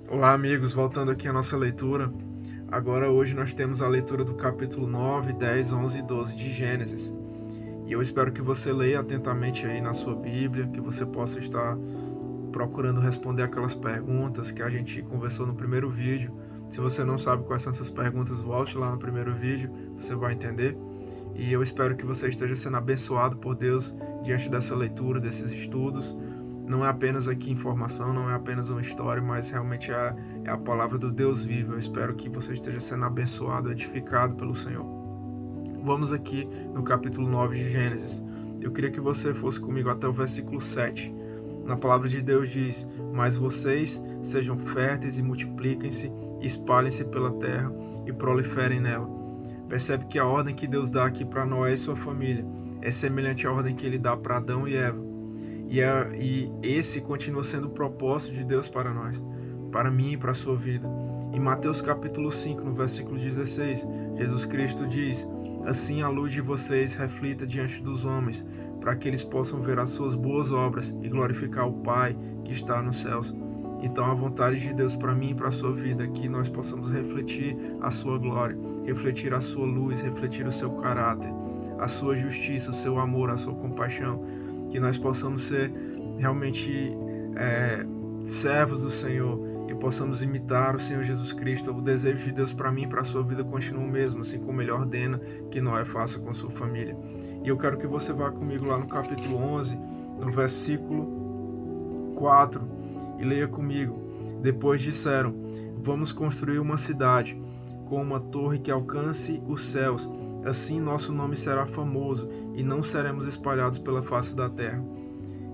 Olá, amigos, voltando aqui à nossa leitura. Agora, hoje, nós temos a leitura do capítulo 9, 10, 11 e 12 de Gênesis. E eu espero que você leia atentamente aí na sua Bíblia, que você possa estar procurando responder aquelas perguntas que a gente conversou no primeiro vídeo. Se você não sabe quais são essas perguntas, volte lá no primeiro vídeo, você vai entender. E eu espero que você esteja sendo abençoado por Deus diante dessa leitura, desses estudos. Não é apenas aqui informação, não é apenas uma história, mas realmente é a palavra do Deus vivo. Eu espero que você esteja sendo abençoado, edificado pelo Senhor. Vamos aqui no capítulo 9 de Gênesis. Eu queria que você fosse comigo até o versículo 7. Na palavra de Deus diz: mas vocês sejam férteis e multipliquem-se, espalhem-se pela terra e proliferem nela. Percebe que a ordem que Deus dá aqui para Noé e sua família é semelhante à ordem que ele dá para Adão e Eva. E esse continua sendo o propósito de Deus para nós, para mim e para a sua vida. Em Mateus capítulo 5, no versículo 16, Jesus Cristo diz: assim a luz de vocês reflita diante dos homens, para que eles possam ver as suas boas obras e glorificar o Pai que está nos céus. Então a vontade de Deus para mim e para a sua vida é que nós possamos refletir a sua glória, refletir a sua luz, refletir o seu caráter, a sua justiça, o seu amor, a sua compaixão, que nós possamos ser realmente servos do Senhor e possamos imitar o Senhor Jesus Cristo. O desejo de Deus para mim e para a sua vida continua o mesmo, assim como Ele ordena que Noé faça com sua família. E eu quero que você vá comigo lá no capítulo 11, no versículo 4, e leia comigo. Depois disseram: vamos construir uma cidade com uma torre que alcance os céus. Assim nosso nome será famoso e não seremos espalhados pela face da terra.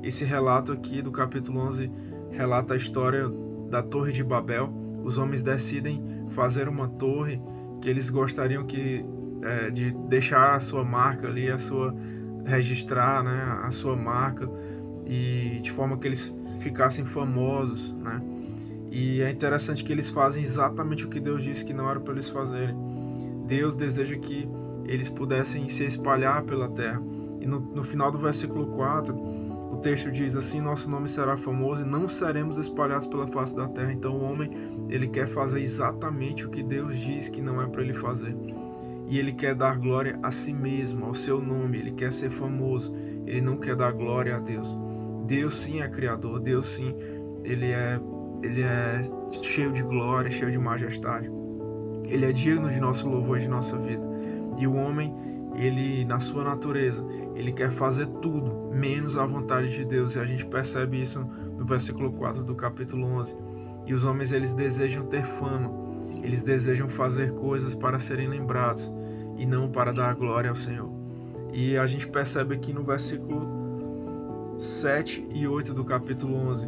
Esse relato aqui do capítulo 11 relata a história da Torre de Babel. Os homens decidem fazer uma torre que eles gostariam de deixar a sua marca ali, registrar, né, a sua marca, e de forma que eles ficassem famosos, né? E é interessante que eles fazem exatamente o que Deus disse que não era para eles fazerem. Deus deseja que eles pudessem se espalhar pela terra. E no final do versículo 4, o texto diz assim: nosso nome será famoso e não seremos espalhados pela face da terra. Então o homem, ele quer fazer exatamente o que Deus diz que não é para ele fazer. E ele quer dar glória a si mesmo, ao seu nome, ele quer ser famoso, ele não quer dar glória a Deus. Deus sim é criador, Deus sim, ele é cheio de glória, cheio de majestade. Ele é digno de nosso louvor e de nossa vida. E o homem, ele, na sua natureza, ele quer fazer tudo, menos a vontade de Deus. E a gente percebe isso no versículo 4 do capítulo 11. E os homens, eles desejam ter fama, eles desejam fazer coisas para serem lembrados, e não para dar glória ao Senhor. E a gente percebe aqui no versículo 7 e 8 do capítulo 11.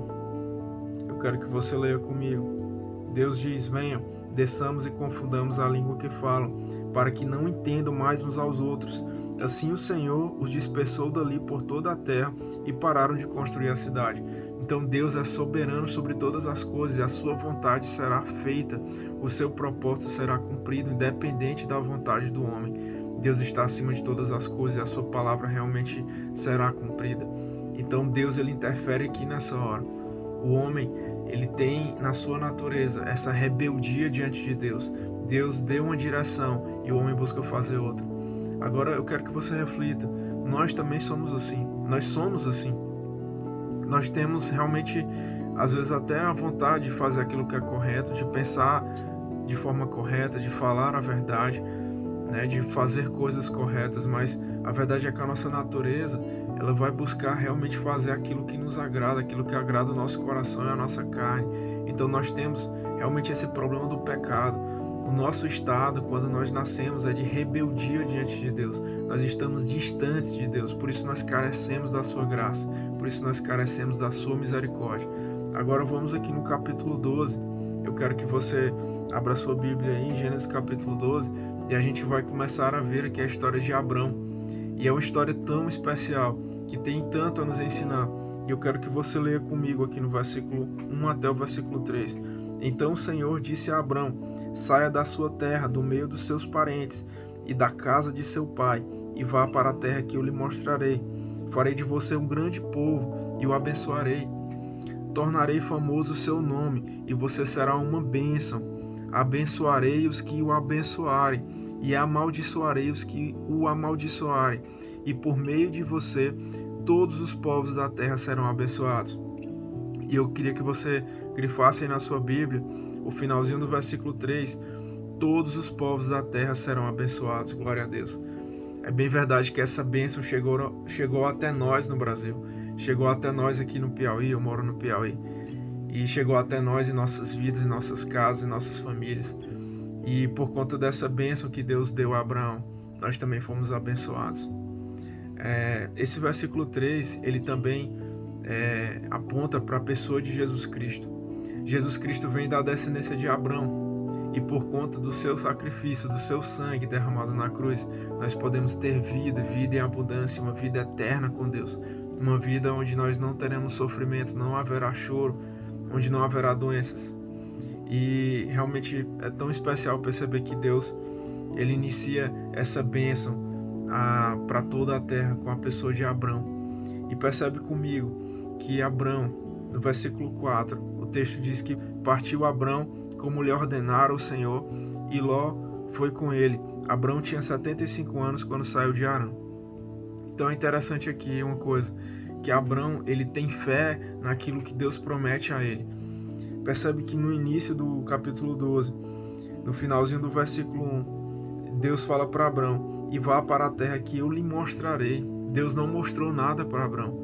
Eu quero que você leia comigo. Deus diz: venham, desçamos e confundamos a língua que falam, para que não entendam mais uns aos outros. Assim o Senhor os dispersou dali por toda a terra e pararam de construir a cidade. Então Deus é soberano sobre todas as coisas e a sua vontade será feita, o seu propósito será cumprido, independente da vontade do homem. Deus está acima de todas as coisas e a sua palavra realmente será cumprida. Então Deus, ele interfere aqui nessa hora. O homem, ele tem na sua natureza essa rebeldia diante de Deus. Deus deu uma direção e o homem busca fazer outra. Agora eu quero que você reflita. Nós também somos assim. Nós somos assim. Nós temos realmente, às vezes, até a vontade de fazer aquilo que é correto, de pensar de forma correta, de falar a verdade, né, de fazer coisas corretas, mas a verdade é que a nossa natureza, ela vai buscar realmente fazer aquilo que nos agrada, aquilo que agrada o nosso coração e a nossa carne. Então nós temos realmente esse problema do pecado. O nosso estado, quando nós nascemos, é de rebeldia diante de Deus. Nós estamos distantes de Deus, por isso nós carecemos da sua graça, por isso nós carecemos da sua misericórdia. Agora vamos aqui no capítulo 12. Eu quero que você abra sua Bíblia aí em Gênesis capítulo 12, e a gente vai começar a ver aqui a história de Abrão. E é uma história tão especial, que tem tanto a nos ensinar. E eu quero que você leia comigo aqui no versículo 1 até o versículo 3. Então o Senhor disse a Abrão: saia da sua terra, do meio dos seus parentes e da casa de seu pai, e vá para a terra que eu lhe mostrarei. Farei de você um grande povo e o abençoarei. tornarei famoso o seu nome, e você será uma bênção. Abençoarei os que o abençoarem, e amaldiçoarei os que o amaldiçoarem, e por meio de você todos os povos da terra serão abençoados. E eu queria que você grifasse aí na sua Bíblia o finalzinho do versículo 3, todos os povos da terra serão abençoados. Glória a Deus. É bem verdade que essa bênção chegou até nós no Brasil, chegou até nós aqui no Piauí, eu moro no Piauí, e chegou até nós em nossas vidas, em nossas casas, em nossas famílias. E por conta dessa bênção que Deus deu a Abraão, nós também fomos abençoados. Esse versículo 3, ele também aponta para a pessoa de Jesus Cristo. Jesus Cristo vem da descendência de Abraão, e por conta do seu sacrifício, do seu sangue derramado na cruz, nós podemos ter vida em abundância, uma vida eterna com Deus, uma vida onde nós não teremos sofrimento, não haverá choro, onde não haverá doenças. E realmente é tão especial perceber que Deus, ele inicia essa bênção para toda a terra com a pessoa de Abrão. E percebe comigo que Abrão, no versículo 4, o texto diz que partiu Abrão como lhe ordenara o Senhor, e Ló foi com ele. Abrão tinha 75 anos quando saiu de Harã. Então é interessante aqui uma coisa, que Abrão, ele tem fé naquilo que Deus promete a ele. Percebe que no início do capítulo 12, no finalzinho do versículo 1, Deus fala para Abrão, e vá para a terra que eu lhe mostrarei. Deus não mostrou nada para Abrão.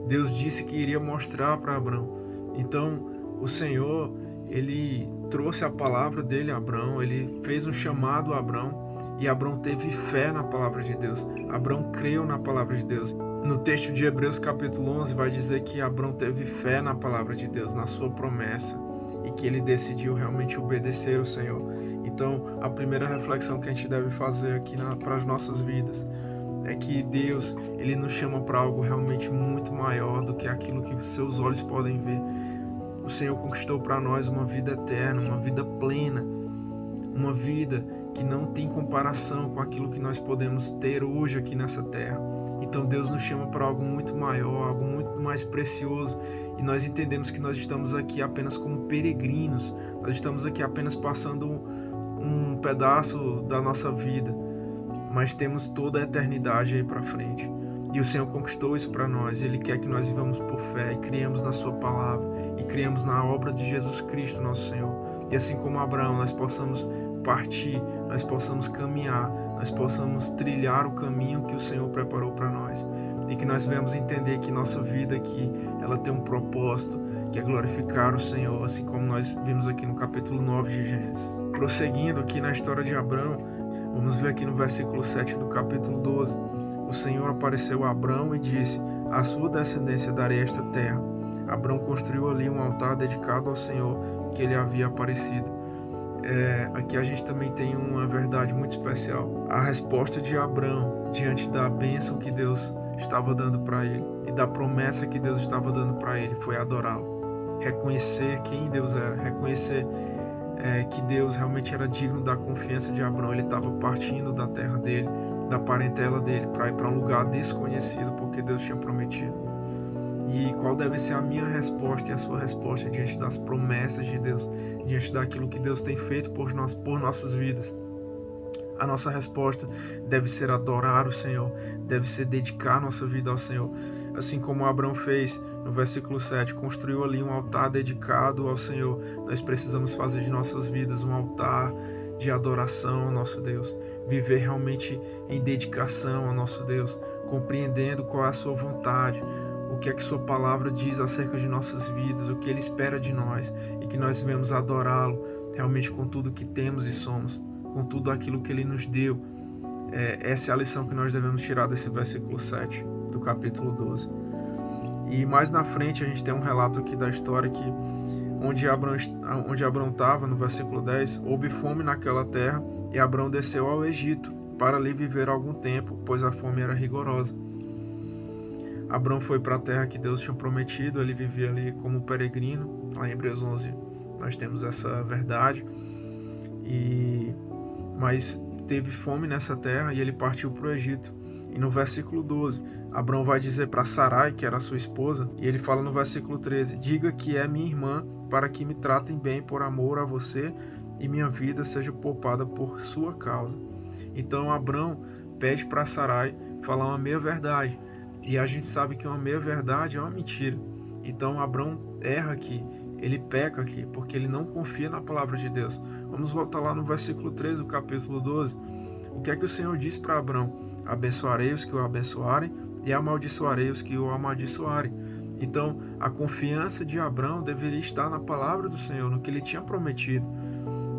Deus disse que iria mostrar para Abrão. Então o Senhor, ele trouxe a palavra dele a Abrão, ele fez um chamado a Abrão, e Abrão teve fé na palavra de Deus. Abrão creu na palavra de Deus. No texto de Hebreus capítulo 11 vai dizer que Abrão teve fé na palavra de Deus, na sua promessa, e que ele decidiu realmente obedecer ao Senhor. Então a primeira reflexão que a gente deve fazer aqui para as nossas vidas é que Deus, ele nos chama para algo realmente muito maior do que aquilo que seus olhos podem ver. O Senhor conquistou para nós uma vida eterna, uma vida plena, uma vida que não tem comparação com aquilo que nós podemos ter hoje aqui nessa terra. Então Deus nos chama para algo muito maior, algo muito mais precioso, e nós entendemos que nós estamos aqui apenas como peregrinos, nós estamos aqui apenas passando um pedaço da nossa vida, mas temos toda a eternidade aí para frente. E o Senhor conquistou isso para nós, e Ele quer que nós vivamos por fé e criemos na Sua palavra, e criemos na obra de Jesus Cristo, nosso Senhor. E assim como Abraão, nós possamos partir, nós possamos caminhar, nós possamos trilhar o caminho que o Senhor preparou para nós. E que nós venhamos entender que nossa vida aqui, ela tem um propósito, que é glorificar o Senhor, assim como nós vimos aqui no capítulo 9 de Gênesis. Prosseguindo aqui na história de Abrão, vamos ver aqui no versículo 7 do capítulo 12. O Senhor apareceu a Abrão e disse, à sua descendência darei esta terra. Abrão construiu ali um altar dedicado ao Senhor, que ele havia aparecido. Aqui a gente também tem uma verdade muito especial. A resposta de Abrão diante da bênção que Deus estava dando para ele e da promessa que Deus estava dando para ele foi adorá-lo, reconhecer quem Deus era, reconhecer que Deus realmente era digno da confiança de Abrão. Ele estava partindo da terra dele, da parentela dele, para ir para um lugar desconhecido, porque Deus tinha prometido. E qual deve ser a minha resposta e a sua resposta diante das promessas de Deus, diante daquilo que Deus tem feito por nossas vidas? A nossa resposta deve ser adorar o Senhor, deve ser dedicar nossa vida ao Senhor. Assim como Abrão fez no versículo 7, construiu ali um altar dedicado ao Senhor. Nós precisamos fazer de nossas vidas um altar de adoração ao nosso Deus. Viver realmente em dedicação ao nosso Deus, compreendendo qual é a sua vontade, o que é que sua palavra diz acerca de nossas vidas, o que Ele espera de nós, e que nós devemos adorá-lo realmente com tudo que temos e somos, com tudo aquilo que Ele nos deu. Essa é a lição que nós devemos tirar desse versículo 7 do capítulo 12. E mais na frente a gente tem um relato aqui da história que onde Abrão estava, no versículo 10, houve fome naquela terra, e Abrão desceu ao Egito para ali viver algum tempo, pois a fome era rigorosa. Abrão foi para a terra que Deus tinha prometido, ele vivia ali como peregrino. Lá em Hebreus 11 nós temos essa verdade. Mas teve fome nessa terra e ele partiu para o Egito. E no versículo 12 Abraão vai dizer para Sarai, que era sua esposa, e ele fala no versículo 13: diga que é minha irmã, para que me tratem bem por amor a você e minha vida seja poupada por sua causa. Então Abraão pede para Sarai falar uma meia-verdade, e a gente sabe que uma meia-verdade é uma mentira. Então Abraão erra aqui, ele peca aqui, porque ele não confia na palavra de Deus. Vamos voltar lá no versículo 13 do capítulo 12. O que é que o Senhor diz para Abraão? Abençoarei os que o abençoarem e amaldiçoarei os que o amaldiçoarem. Então, a confiança de Abraão deveria estar na palavra do Senhor, no que ele tinha prometido.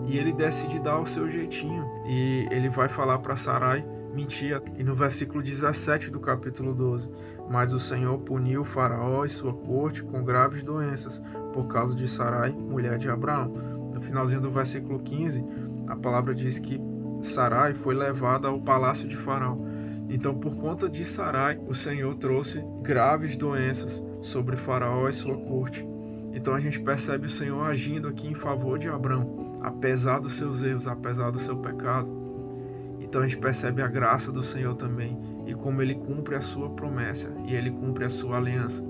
E ele decide dar o seu jeitinho. E ele vai falar para Sarai mentir. E no versículo 17 do capítulo 12: mas o Senhor puniu Faraó e sua corte com graves doenças, por causa de Sarai, mulher de Abraão. No finalzinho do versículo 15, a palavra diz que Sarai foi levada ao palácio de Faraó. Então, por conta de Sarai, o Senhor trouxe graves doenças sobre Faraó e sua corte. Então a gente percebe o Senhor agindo aqui em favor de Abraão, apesar dos seus erros, apesar do seu pecado. Então a gente percebe a graça do Senhor também, e como ele cumpre a sua promessa, e ele cumpre a sua aliança.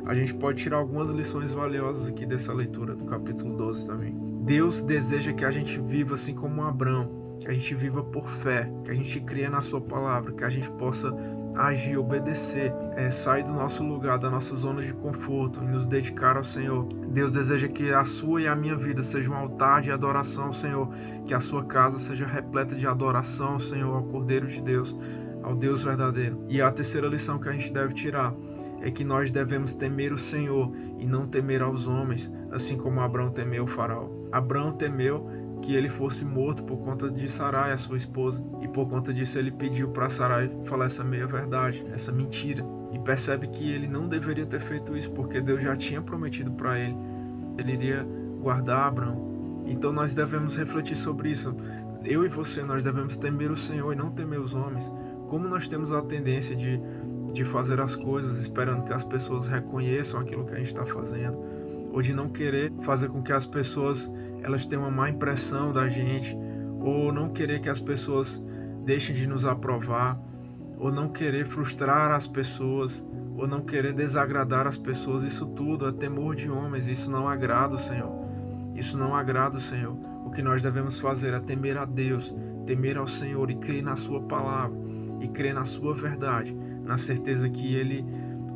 A gente pode tirar algumas lições valiosas aqui dessa leitura do capítulo 12 também. Deus deseja que a gente viva assim como Abraão, que a gente viva por fé, que a gente crie na sua palavra, que a gente possa agir, obedecer, sair do nosso lugar, da nossa zona de conforto e nos dedicar ao Senhor. Deus deseja que a sua e a minha vida seja um altar de adoração ao Senhor, que a sua casa seja repleta de adoração ao Senhor, ao Cordeiro de Deus, ao Deus verdadeiro. E a terceira lição que a gente deve tirar é que nós devemos temer o Senhor e não temer aos homens, assim como Abraão temeu o faraó. Abraão temeu que ele fosse morto por conta de Sarai, a sua esposa, e por conta disso ele pediu para Sarai falar essa meia-verdade, essa mentira, e percebe que ele não deveria ter feito isso, porque Deus já tinha prometido para ele, ele iria guardar Abraão. Então nós devemos refletir sobre isso. Eu e você, nós devemos temer o Senhor e não temer os homens. Como nós temos a tendência de fazer as coisas esperando que as pessoas reconheçam aquilo que a gente está fazendo, ou de não querer fazer com que as pessoas elas tenham uma má impressão da gente, ou não querer que as pessoas deixem de nos aprovar, ou não querer frustrar as pessoas, ou não querer desagradar as pessoas. Isso tudo é temor de homens, isso não agrada o Senhor. Isso não agrada o Senhor. O que nós devemos fazer é temer a Deus, temer ao Senhor e crer na sua palavra, e crer na sua verdade, na certeza que Ele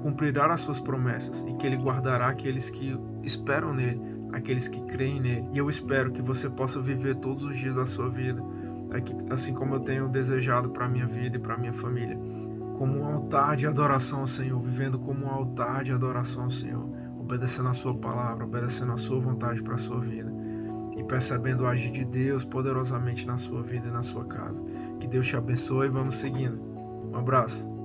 cumprirá as suas promessas e que Ele guardará aqueles que esperam nele, aqueles que creem nele. E eu espero que você possa viver todos os dias da sua vida, assim como eu tenho desejado para a minha vida e para a minha família, como um altar de adoração ao Senhor, vivendo como um altar de adoração ao Senhor, obedecendo a sua palavra, obedecendo a sua vontade para a sua vida e percebendo o agir de Deus poderosamente na sua vida e na sua casa. Que Deus te abençoe e vamos seguindo. Um abraço.